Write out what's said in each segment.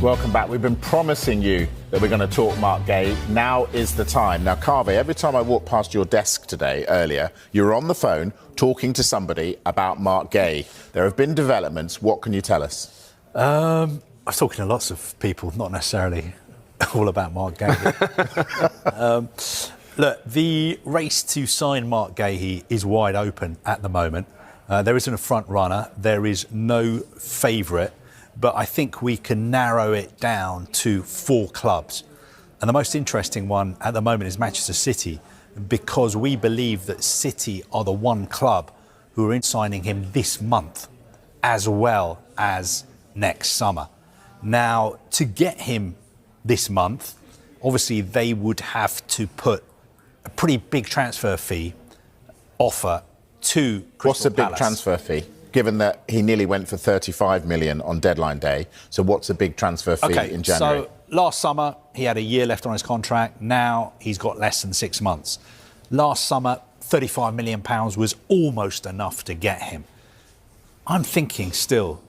Welcome back. We've been promising you that we're going to talk Marc Guehi. Now is the time. Now, Carve, every time I walked past your desk today, earlier, you were on the phone talking to somebody about Marc Guehi. There have been developments. What can you tell us? I was talking to lots of people, not necessarily all about Marc Guehi. Look, the race to sign Marc Guehi is wide open at the moment. There isn't a front runner. There is no favourite. But I think we can narrow it down to 4 clubs. And the most interesting one at the moment is Manchester City, because we believe that City are the one club who are in signing him this month, as well as next summer. Now, to get him this month, obviously they would have to put a pretty big transfer fee offer to Crystal Palace. What's the big transfer fee? Given that he nearly went for 35 million on deadline day. So what's the big transfer fee in January? So last summer, he had a year left on his contract. Now he's got less than 6 months. Last summer, £35 million was almost enough to get him. I'm thinking still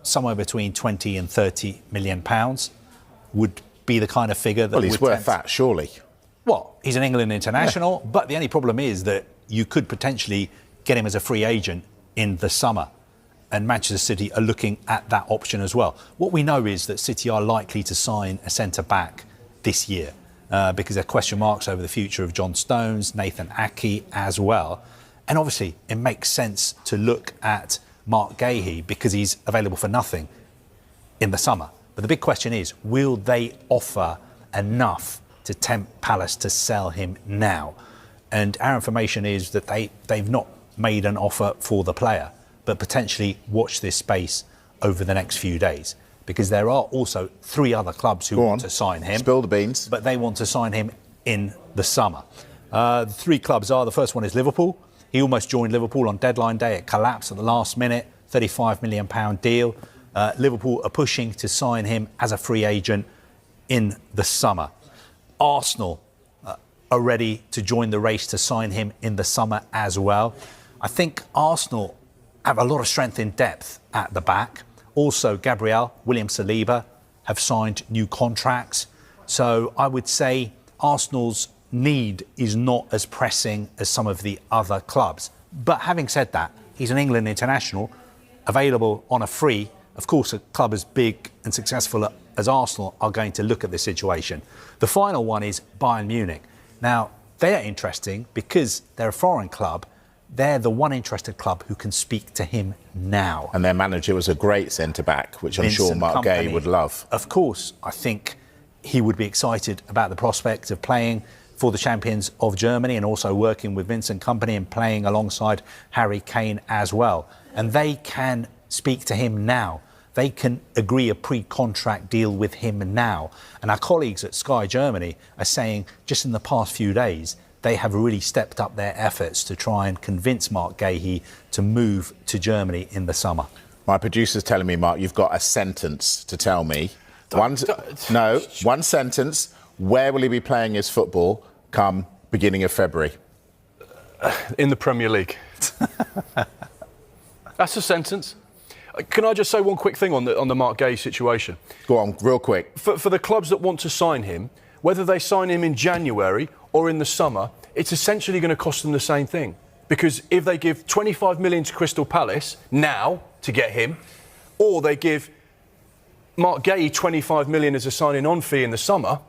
somewhere between 20 and 30 million pounds would be the kind of figure that well, he's worth that, surely. Well, he's an England international, but the only problem is that you could potentially get him as a free agent in the summer. And Manchester City are looking at that option as well. What we know is that City are likely to sign a centre-back this year because there are question marks over the future of John Stones, Nathan Ake as well. And obviously, it makes sense to look at Marc Guehi because he's available for nothing in the summer. But the big question is, will they offer enough to tempt Palace to sell him now? And our information is that they've not made an offer for the player, but potentially watch this space over the next few days, because there are also 3 other clubs who want to sign him. Spill the beans. But they want to sign him in the summer. The 3 clubs are, the first one is Liverpool. He almost joined Liverpool on deadline day. It collapsed at the last minute, £35 million deal. Liverpool are pushing to sign him as a free agent in the summer. Arsenal are ready to join the race to sign him in the summer as well. I think Arsenal have a lot of strength in depth at the back. Also, Gabriel, William Saliba have signed new contracts. So I would say Arsenal's need is not as pressing as some of the other clubs. But having said that, he's an England international, available on a free. Of course, a club as big and successful as Arsenal are going to look at this situation. The final one is Bayern Munich. Now, they are interesting because they're a foreign club. They're the one interested club who can speak to him now. And their manager was a great centre-back, which I'm sure Marc Guehi would love. Of course, I think he would be excited about the prospect of playing for the champions of Germany and also working with Vincent Kompany and playing alongside Harry Kane as well. And they can speak to him now. They can agree a pre-contract deal with him now. And our colleagues at Sky Germany are saying just in the past few days, they have really stepped up their efforts to try and convince Marc Guehi to move to Germany in the summer. My producer's telling me, Mark, you've got a sentence to tell me. One sentence. Where will he be playing his football come beginning of February? In the Premier League. That's a sentence. Can I just say one quick thing on the Marc Guehi situation? Go on, real quick. For the clubs that want to sign him, whether they sign him in January or in the summer, it's essentially going to cost them the same thing. Because if they give 25 million to Crystal Palace now to get him, or they give Marc Guehi 25 million as a signing on fee in the summer,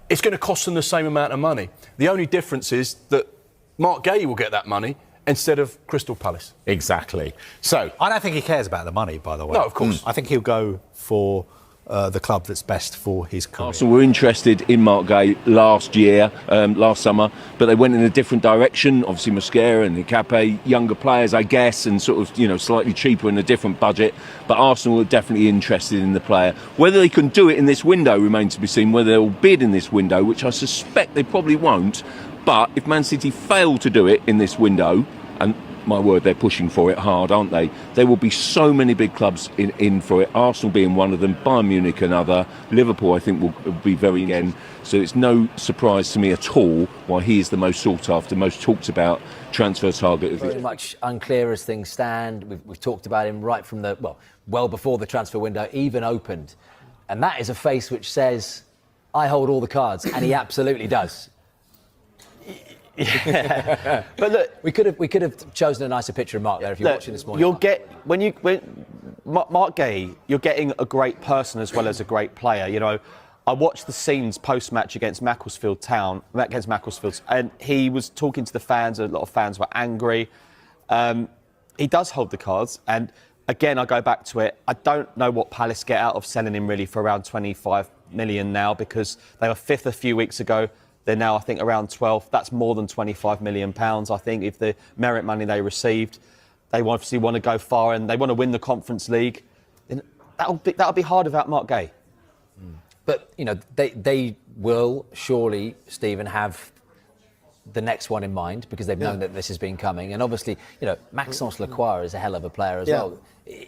it's going to cost them the same amount of money. The only difference is that Marc Guehi will get that money instead of Crystal Palace. Exactly. So I don't think he cares about the money, by the way. No, of course. I think he'll go for the club that's best for his career. Arsenal were interested in Marc Guehi last summer, but they went in a different direction. Obviously, Mosquera and Nkape, younger players, I guess, and sort of, slightly cheaper in a different budget. But Arsenal were definitely interested in the player. Whether they can do it in this window remains to be seen. Whether they'll bid in this window, which I suspect they probably won't. But if Man City fail to do it in this window, and my word, they're pushing for it hard, aren't they? There will be so many big clubs in for it. Arsenal being one of them, Bayern Munich another, Liverpool I think will be very again. So it's no surprise to me at all why he is the most sought after, most talked about transfer target. Very much unclear as things stand. We've talked about him right from well before the transfer window even opened. And that is a face which says, I hold all the cards, and he absolutely does. Yeah. But look, we could have chosen a nicer picture of Marc there if you're watching this morning. Marc Guehi, you're getting a great person as well as a great player. You know, I watched the scenes post-match against Macclesfield Town, and he was talking to the fans. A lot of fans were angry. He does hold the cards, and again, I go back to it. I don't know what Palace get out of selling him really for around 25 million now, because they were fifth a few weeks ago. They're now, I think, around 12th. That's more than 25 million pounds. I think if the merit money they received, they obviously want to go far and they want to win the Conference League. Then that'll be hard without Marc Guehi. But you know, they will surely, Stephen, have the next one in mind, because they've known that this has been coming. And obviously, you know, Maxence Lacroix is a hell of a player as well.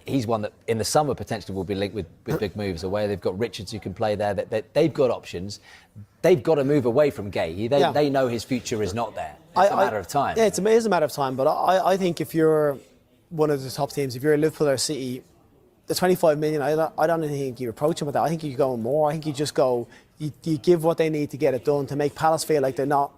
He's one that in the summer potentially will be linked with big moves away. They've got Richards who can play there. They've got options. They've got to move away from Guehi. They know his future is not there. It's a matter of time. Yeah, it is a matter of time. But I think if you're one of the top teams, if you're Liverpool or City, the 25 million, I don't think you approach them with that. I think you go more. I think you just go, you give what they need to get it done, to make Palace feel like they're not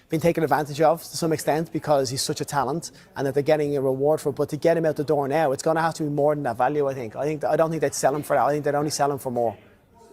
been taken advantage of to some extent because he's such a talent and that they're getting a reward for it. But to get him out the door now, it's going to have to be more than that value, I think. I don't think they'd sell him for that. I think they'd only sell him for more.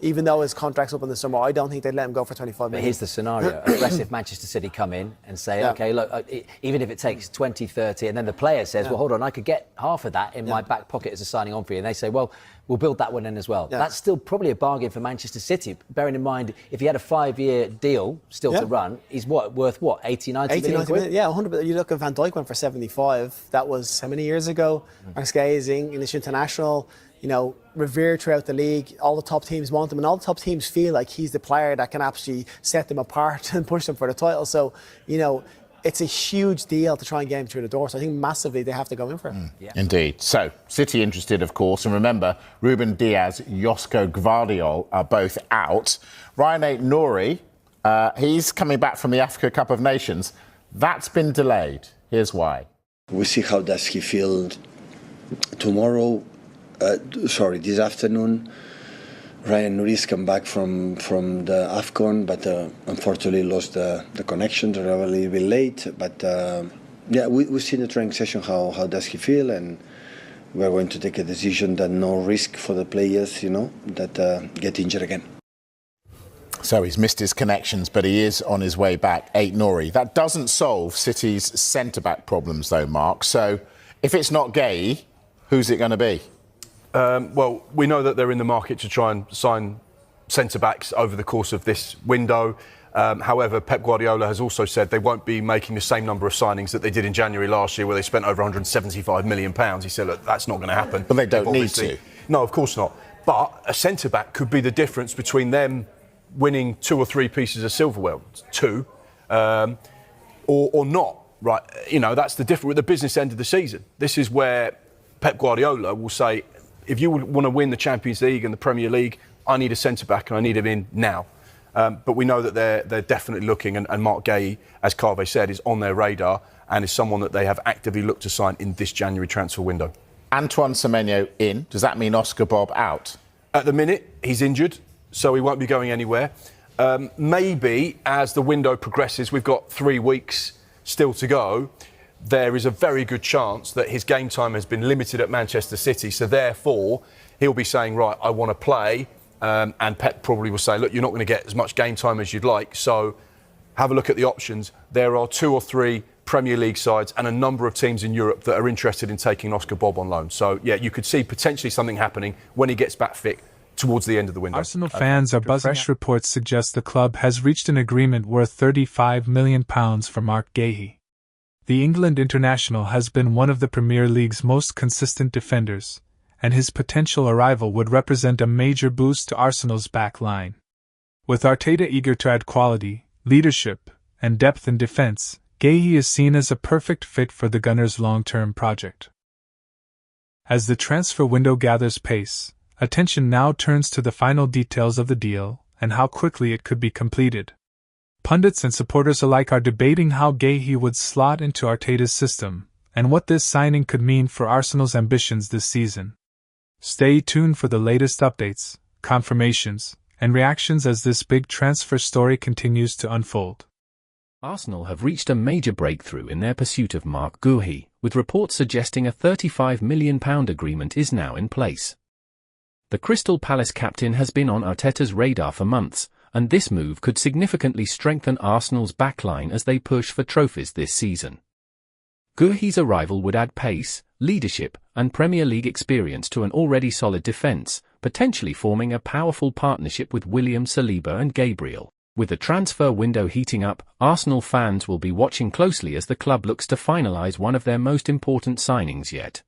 Even though his contract's up in the summer, I don't think they'd let him go for 25 million. But here's the scenario. Aggressive Manchester City come in and say, OK, look, even if it takes 20, 30, and then the player says, well, hold on, I could get half of that in my back pocket as a signing on fee. And they say, well, we'll build that one in as well. That's still probably a bargain for Manchester City, bearing in mind, if he had a 5-year deal still to run, he's worth 80, 90 million? Yeah, 100%. You look at Van Dijk went for 75. That was how many years ago? Marc Guehi is English international, you know, revered throughout the league. All the top teams want him, and all the top teams feel like he's the player that can actually set them apart and push them for the title. So, you know, it's a huge deal to try and get him through the door. So I think massively they have to go in for it. Indeed. So, City interested, of course. And remember, Ruben Diaz, Josko Gvardiol are both out. Ryan Aït-Nouri, he's coming back from the Africa Cup of Nations. That's been delayed. Here's why. We'll see how does he feel tomorrow. This afternoon. Ryan Aït-Nouri's come back from the AFCON, but unfortunately lost the connection. They're a little bit late. But we'll see in the training session how does he feel, and we're going to take a decision that no risk for the players, you know, that get injured again. So he's missed his connections, but he is on his way back, Aït-Nouri. That doesn't solve City's centre-back problems, though, Mark. So if it's not Guehi, who's it going to be? Well, we know that they're in the market to try and sign centre-backs over the course of this window. However, Pep Guardiola has also said they won't be making the same number of signings that they did in January last year, where they spent over £175 million. He said, look, that's not going to happen. But they don't need to. No, of course not. But a centre-back could be the difference between them winning 2 or 3 pieces of silverware, 2, or not. Right? You know, that's the difference with the business end of the season. This is where Pep Guardiola will say, if you want to win the Champions League and the Premier League, I need a centre-back and I need him in now. But we know that they're definitely looking, and Marc Guehi, as Carve said, is on their radar and is someone that they have actively looked to sign in this January transfer window. Antoine Semenyo in. Does that mean Oscar Bob out? At the minute, he's injured, so he won't be going anywhere. Maybe as the window progresses, we've got 3 weeks still to go, there is a very good chance that his game time has been limited at Manchester City. So therefore, he'll be saying, right, I want to play. And Pep probably will say, look, you're not going to get as much game time as you'd like. So have a look at the options. There are 2 or 3 Premier League sides and a number of teams in Europe that are interested in taking Oscar Bob on loan. So, yeah, you could see potentially something happening when he gets back fit towards the end of the window. Arsenal fans are buzzing. Fresh reports suggest the club has reached an agreement worth £35 million for Marc Guehi. The England international has been one of the Premier League's most consistent defenders, and his potential arrival would represent a major boost to Arsenal's back line. With Arteta eager to add quality, leadership, and depth in defence, Guehi is seen as a perfect fit for the Gunners' long-term project. As the transfer window gathers pace, attention now turns to the final details of the deal and how quickly it could be completed. Pundits and supporters alike are debating how Guehi would slot into Arteta's system, and what this signing could mean for Arsenal's ambitions this season. Stay tuned for the latest updates. confirmations, and reactions as this big transfer story continues to unfold. Arsenal have reached a major breakthrough in their pursuit of Marc Guehi, with reports suggesting a £35 million agreement is now in place. The Crystal Palace captain has been on Arteta's radar for months, and this move could significantly strengthen Arsenal's backline as they push for trophies this season. Guehi's arrival would add pace, leadership, and Premier League experience to an already solid defence, potentially forming a powerful partnership with William Saliba and Gabriel. With the transfer window heating up, Arsenal fans will be watching closely as the club looks to finalise one of their most important signings yet.